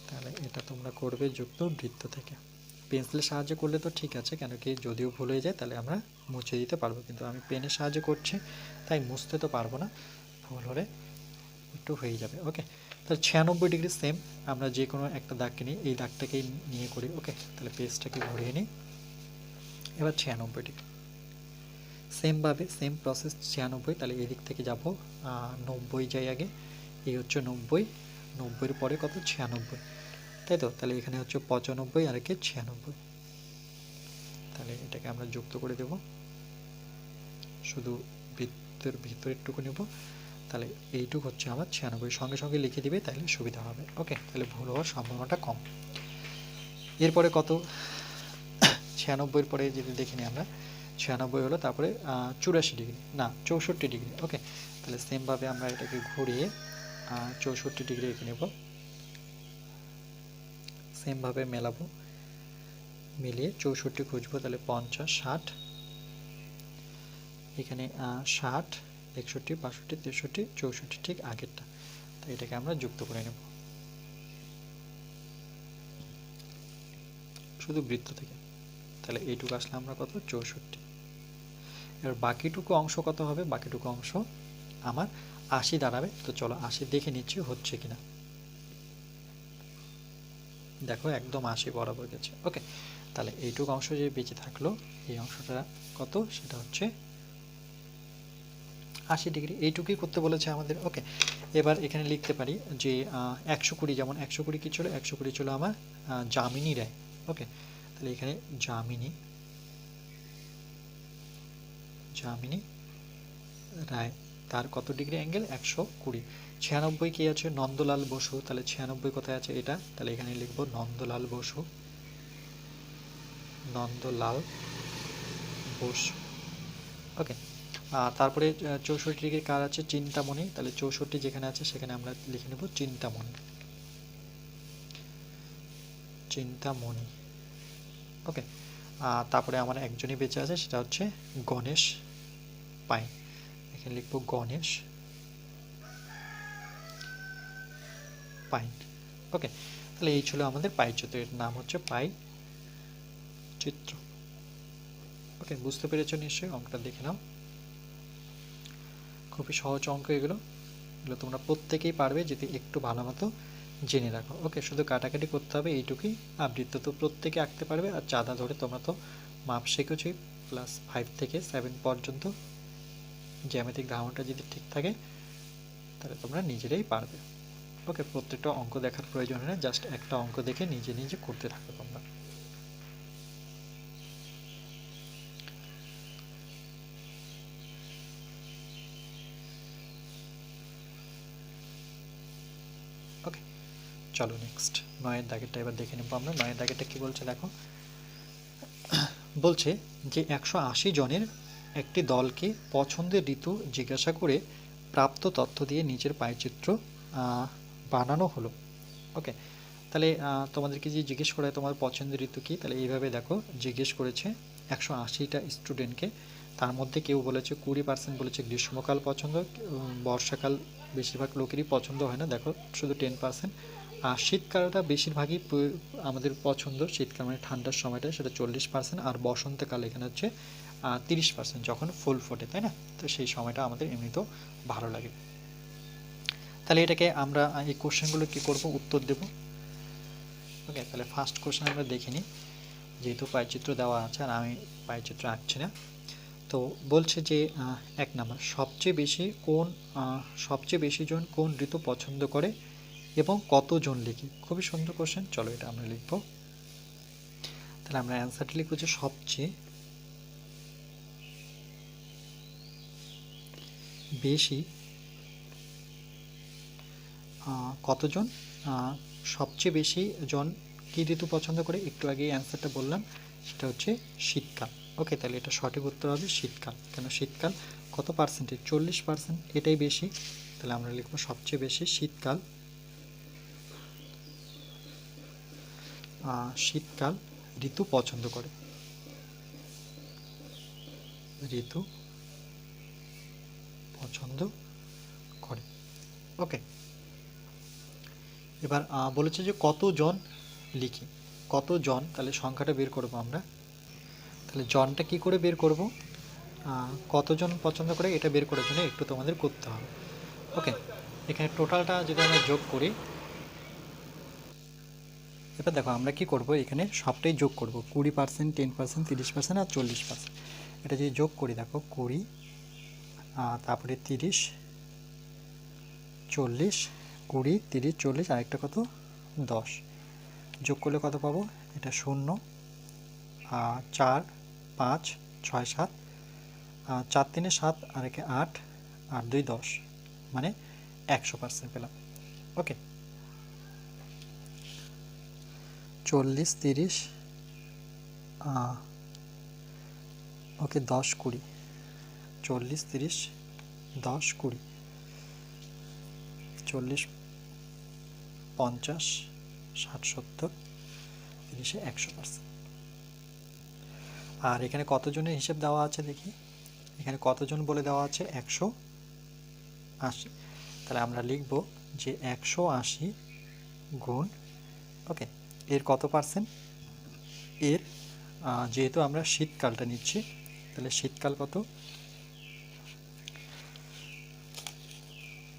তাহলে এটা তোমরা করবে যুক্ত বৃত্ত থেকে। পেন্সিলের সাহায্যে করলে তো ঠিক আছে, কেন কি যদিও ভুল হয়ে যায় তাহলে আমরা মুছে দিতে পারবো, কিন্তু আমি পেনের সাহায্যে করছি তাই মুছতে তো পারবো না, ভুল হলে একটু হয়ে যাবে। ওকে, তাহলে 96 ডিগ্রি সেম, আমরা যে কোনো একটা দাগকে নিই, এই দাগটাকেই নিয়ে করি। ওকে, তাহলে পেজটাকে ঘুরিয়ে নিই, এবার 96 ডিগ্রি সেমভাবে সেম প্রসেস 96, তাহলে এই দিক থেকে যাব 90 যাই আগে, এই হচ্ছে 90, 90-এর পরে কত 96, তাই তো, তাহলে এখানে হচ্ছে 95 আর একে 96, তাহলে এটাকে আমরা যুক্ত করে দেব, শুধু বৃত্তের ভিতরে একটুকু নেব, তাহলে এইটুকু হচ্ছে আমার 96, সঙ্গে সঙ্গে লিখে দিবে তাহলে সুবিধা হবে। ওকে, তাহলে ভুল হওয়ার সম্ভাবনাটা কম। এরপরে কত 96-এর পরে যদি দেখে নিই আমরা, 96 হলো, তারপরে 84 ডিগ্রি না 64 ডিগ্রি। ওকে, তাহলে সেমভাবে আমরা এটাকে ঘুরিয়ে 64 ডিগ্রি এঁকে নেব, সেমভাবে মেলাবো, মিলিয়ে 64 খুঁজবো, তাহলে 50, 60, এখানে 60, 61, 62, 63, 64 ঠিক আগেরটা, তো এটাকে আমরা যুক্ত করে নেব শুধু বৃত্ত থেকে, তাহলে এইটুকু আসলে আমরা কত 64। এবার বাকিটুকু অংশ কত হবে, বাকিটুকু অংশ আমার 80 দাঁড়াবে। তো চলো 80 দেখে নিচ্ছি হচ্ছে কিনা, দেখো একদম 80 বরাবর গেছে। ওকে, তাহলে এইটুকু অংশ যে বেঁচে থাকলো, এই অংশটা কত, সেটা হচ্ছে 80 ডিগ্রি, এইটুকুই করতে বলেছে আমাদের। ওকে, এবার এখানে লিখতে পারি যে 120, যেমন 120 কি ছিল, 120 ছিল আমার যামিনী রায়। ওকে, তাহলে এখানে যামিনী রায়, তার কত ডিগ্রি অ্যাঙ্গেল 120। 96 কি আছে, নন্দলাল বসু, তাহলে 96 কোথায় আছে এটা, তাহলে এখানে লিখবো নন্দলাল বসু, নন্দলাল বসু। ওকে, তারপরে 64 ডিগ্রি কার আছে, চিন্তামণি, তাহলে 64 যেখানে আছে সেখানে আমরা লিখে নেব চিন্তামণি। ওকে, তারপরে আমার একজনই বেঁচে আছে, সেটা হচ্ছে গণেশ পাইন, এখানে লিখবো গণেশ পাইন। ওকে, তাহলে এই ছিল আমাদের পাই চিত্র, এর নাম হচ্ছে পাই চিত্র। ওকে, বুঝতে পেরেছো নিশ্চয়ই, অঙ্কটা দেখে নাও, খুবই সহজ অঙ্ক এগুলো তোমরা প্রত্যেকেই পারবে যদি একটু ভালো মতো জেনে রাখো। ওকে, শুধু কাটাকাটি করতে হবে এইটুকুই, বৃত্ত তো প্রত্যেকে আঁকতে পারবে, আর চাঁদা ধরে তোমরা তো মাপ শিখেছোই, ক্লাস 5 থেকে 7 পর্যন্ত জ্যামিতিক ধারণাটা যদি ঠিক থাকে তাহলে তোমরা নিজেরাই পারবে। ওকে, প্রত্যেকটা অঙ্ক দেখার প্রয়োজন হয় না, জাস্ট একটা অঙ্ক দেখে নিজে নিজে করতে থাকো তোমরা। ওকে, চলো নেক্সট 9-এর দাগেরটা এবার দেখে নেবো আমরা। 9-এর দাগেরটা কি বলছে দেখো, বলছে যে 180 জনের একটি দলকে পছন্দের ঋতু জিজ্ঞাসা করে প্রাপ্ত তথ্য দিয়ে নিচের পাইচিত্র বানানো হলো। ওকে, তাহলে তোমাদেরকে যে জিজ্ঞেস করে তোমার পছন্দের ঋতু কী, তাহলে এইভাবে দেখো জিজ্ঞেস করেছে 180টা স্টুডেন্টকে, তার মধ্যে কেউ বলেছে 20% বলেছে গ্রীষ্মকাল পছন্দ, বর্ষাকাল বেশিরভাগ লোকেরই পছন্দ হয় না, দেখো শুধু 10%, আর শীতকালটা বেশিরভাগই আমাদের পছন্দ, শীতকাল মানে ঠান্ডার সময়টা, সেটা 40%, আর বসন্তকাল এখানে হচ্ছে 30%, যখন ফুল ফোটে, তাই না, তো সেই সময়টা আমাদের এমনিতেও ভালো লাগে। তাহলে এটাকে আমরা এই কোশ্চেনগুলো কী করব, উত্তর দেব। ওকে, তাহলে ফার্স্ট কোশ্চেন আমরা দেখে নিই, যেহেতু পাইচিত্র দেওয়া আছে আর আমি পাইচিত্র আঁকছি না। তো বলছে যে 1 নাম্বার, সবচেয়ে বেশি জন কোন ঋতু পছন্দ করে এবং কতজন লিখি। খুবই সুন্দর কোশ্চেন, চলো এটা আমরা লিখব। তাহলে আমরা অ্যান্সারটি লিখব যে সবচেয়ে বেশি কতজন সবচেয়ে বেশি জন কী ঋতু পছন্দ করে, একটু আগে অ্যান্সারটা বললাম, সেটা হচ্ছে শীতকাল। ওকে, তাহলে এটা সঠিক উত্তর হবে শীতকাল। কেন শীতকাল কত পার্সেন্টেজ? 40%, এটাই বেশি। তাহলে আমরা লিখব সবচেয়ে বেশি শীতকাল। শীতকাল ঋতু পছন্দ করে, ঋতু পছন্দ করে। ওকে, এবার বলেছে যে কতজন লিখি, কতজন, তাহলে সংখ্যাটা বের করব আমরা। তাহলে জনটা কি করে বের করব? কতজন পছন্দ করে এটা বের করার জন্য একটু তোমাদের করতে হবে। ওকে, এখানে টোটালটা যদি আমরা যোগ করি, এবার দেখো আমরা কি করব, এখানে সবটাই যোগ করব, 20%, 10%, 30% আর 40%। এটা যদি যোগ করি, দেখো 20, তারপরে 30, 40, 20, 30, 40, আরেকটা কত 10, যোগ করলে কত পাবো? এটা 0, 4, 5, 6, 7, 4 3 7, আর একে 8, 8 2 10, মানে 100% পেলাম। ওকে, 40, 30, ওকে 10, 20, 40, 30, 10, 20, 40, 50, 60, 70, 30, 100%। আর এখানে কতজনের হিসেব দেওয়া আছে দেখি, এখানে কতজন বলে দেওয়া আছে? 180। তাহলে আমরা লিখব যে 180 গুণ, ওকে, এর কত পার্সেন্ট? এর যেহেতু আমরা শীতকালটা নিচ্ছি, তাহলে শীতকাল কত?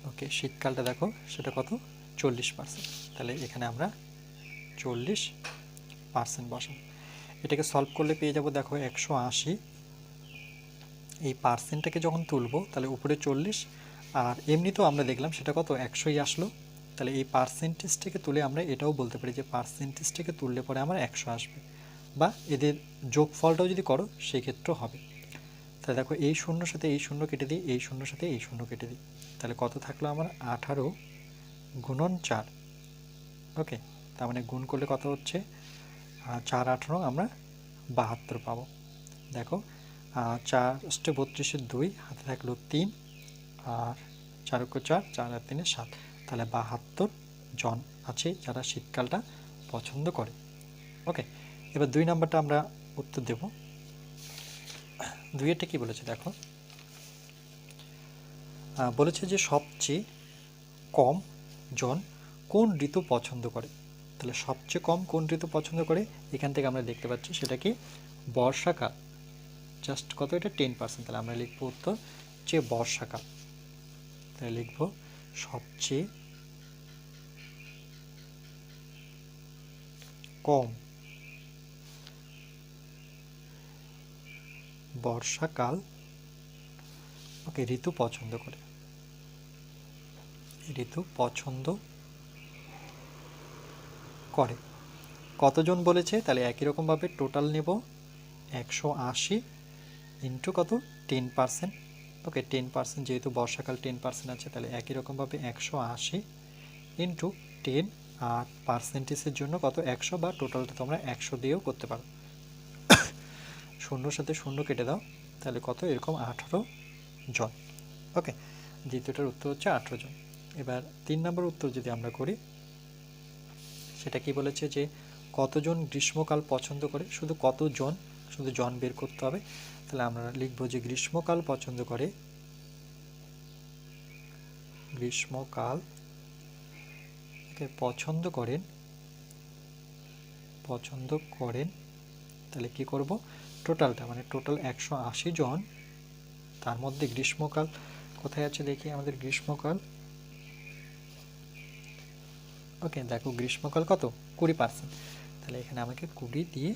ওকে, শীতকালটা দেখো সেটা কত? 40%। তাহলে এখানে আমরা 40% বসাবো। এটাকে সলভ করলে পেয়ে যাব, দেখো 180, এই পার্সেন্টটাকে যখন তুলব তাহলে উপরে 40, আর এমনিতেও আমরা দেখলাম সেটা কত? 100ই আসলো। তাহলে এই পার্সেন্টেজটাকে তুলে আমরা এটাও বলতে পারি যে পার্সেন্টেজটাকে তুললে পরে আমার 100 আসবে, বা এদের যোগফলটাও যদি করো সেই ক্ষেত্রেও হবে। তাহলে দেখো এই শূন্যর সাথে এই শূন্য কেটে দিই, এই শূন্যর সাথে এই শূন্য কেটে দিই, তাহলে কত থাকলো আমার? 18 গুণন 4। ওকে, তার মানে গুণ করলে কত হচ্ছে? 4 18 আমরা 72 পাবো। দেখো 4 × 32 2, হাতে থাকলো 3, আর 4 × 4, 4 আর 3 7, তাহলে 72 জন আছে যারা শীতকালটা পছন্দ করে। ওকে, এবার 2 নাম্বারটা আমরা উত্তর দেব। 2-এরটা কি বলেছে দেখো, বলেছে যে সবচেয়ে কম জন কোন ঋতু পছন্দ করে। তাহলে সবচেয়ে কম কোন ঋতু পছন্দ করে, এখান থেকে আমরা দেখতে পাচ্ছি সেটা কি? বর্ষাকাল। জাস্ট কত? এটা 10%। তাহলে আমরা লিখব উত্তর যে বর্ষাকাল। তাহলে লিখব সবচেয়ে কম বর্ষাকাল, ওকে, ঋতু পছন্দ করে, ঋতু পছন্দ করে। কতজন বলেছে? তাহলে একই রকমভাবে টোটাল নেব, 180 ইন্টু কত? 10%। ওকে, 10%, যেহেতু বর্ষাকাল 10% আছে, তাহলে একই রকমভাবে 180 ইন্টু 10, আর পার্সেন্টেজের জন্য কত? 100, বা টোটালটা তোমরা 100 দিয়েও করতে পারো। শূন্যর সাথে শূন্য কেটে দাও, তাহলে কত? এরকম 18 জন। ওকে, দ্বিতীয়টার উত্তর হচ্ছে 18 জন। এবার 3 নম্বর উত্তর যদি আমরা করি, সেটা কি বলেছে যে কতজন গ্রীষ্মকাল পছন্দ করে, শুধু কতজন, শুধু জন বের করতে হবে। তাহলে আমরা লিখব যে গ্রীষ্মকাল পছন্দ করে, গ্রীষ্মকাল পছন্দ করেন, পছন্দ করেন। তাহলে কি করব? টোটালটা, মানে টোটাল 180 জন, তার মধ্যে গ্রীষ্মকাল কোথায় আছে দেখি আমাদের গ্রীষ্মকাল। ওকে, দেখো গ্রীষ্মকাল কত? 20%। তাহলে এখানে আমাকে 20 দিয়ে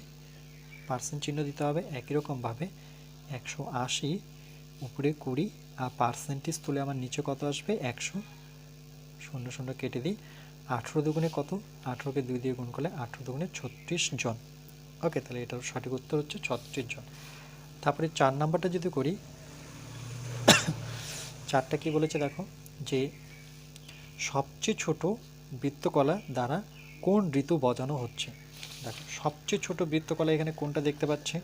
পার্সেন্ট চিহ্ন দিতে হবে। একই রকমভাবে 180 উপরে 20, আর পার্সেন্টেজ তুলে আমার নিচে কত আসবে? 100, শূন্য শূন্য কেটে দিই। 18 দুগুণে কত? 18কে 2 দিয়ে গুণ করলে 18 দুগুণে 36 জন। ওকে, তাহলে এটার সঠিক উত্তর হচ্ছে 36 জন। তারপরে 4 নাম্বারটা যদি করি, 4টা কি বলেছে দেখো, যে সবচেয়ে ছোট বৃত্তকলা দ্বারা কোন ঋতু বোঝানো হচ্ছে। দেখো সবচেয়ে ছোট বৃত্তকলা এখানে কোনটা দেখতে পাচ্ছে,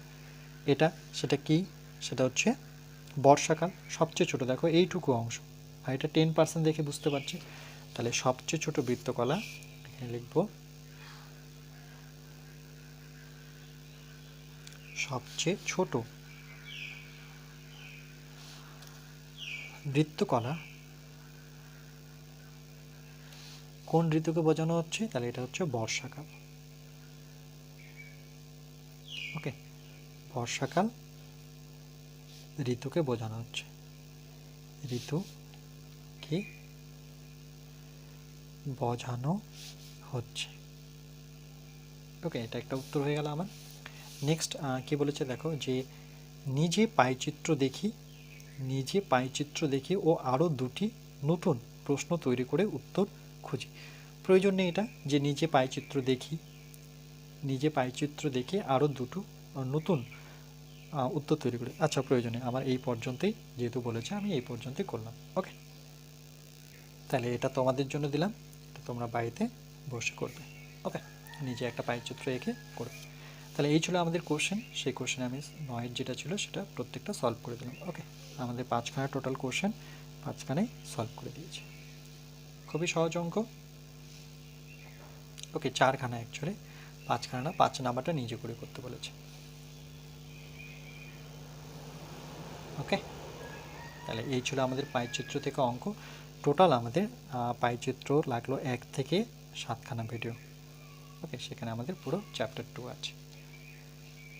এটা, সেটা কি, সেটা হচ্ছে বর্ষাকাল। সবচেয়ে ছোট দেখো এইটুকু অংশ, আর এটা 10% দেখে বুঝতে পারছি। তাহলে সবচেয়ে ছোট বৃত্তকলা এখানে লিখব সবচেয়ে ছোট বৃত্তকলা কোন ঋতুকে বোঝানো হচ্ছে, তাহলে এটা হচ্ছে বর্ষাকাল। ওকে, বর্ষাকাল ঋতুকে বোঝানো হচ্ছে, ঋতু কি বোঝানো হচ্ছে। ওকে, এটা একটা উত্তর হয়ে গেল আমার। নেক্সট কি বলেছে দেখো, যে নিজে পাইচিত্র দেখি ও আরও দুটি নতুন প্রশ্ন তৈরি করে উত্তর খুঁজি। প্রয়োজন নেই এটা, যে নিজে পাইচিত্র দেখে আরও দুটো নতুন উত্তর তৈরি করি। আচ্ছা, প্রয়োজনে আমার এই পর্যন্তই, যেহেতু বলেছে আমি এই পর্যন্তই করলাম। ওকে, তাহলে এটা তোমাদের জন্য দিলাম, এটা তোমরা বাড়িতে বসে করবে। ওকে, নিজে একটা পাইচিত্র এঁকে করবে। তাহলে এই ছিল আমাদের কোশ্চেন। সেই কোশ্চেনে আমি 9 যেটা ছিল সেটা প্রত্যেকটা সলভ করে দিলাম। ওকে, আমাদের 5খানা টোটাল কোশ্চেন, 5খানাই সলভ করে দিয়েছি। খুবই সহজ অঙ্ক। ওকে, 4খানা অ্যাকচুয়ালি, 5খানা না, 5 নাম্বারটা নিজে করে করতে বলেছে। ওকে, তাহলে এই ছিল আমাদের পাইচিত্র থেকে অঙ্ক। টোটাল আমাদের পাইচিত্র লাগলো 1 থেকে 7খানা ভিডিও। ওকে, সেখানে আমাদের পুরো চ্যাপ্টার 2 আছে।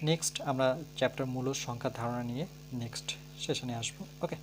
নেক্সট আমরা চ্যাপ্টার মূল সংখ্যার ধারণা নিয়ে নেক্সট সেশনে আসবো। ওকে।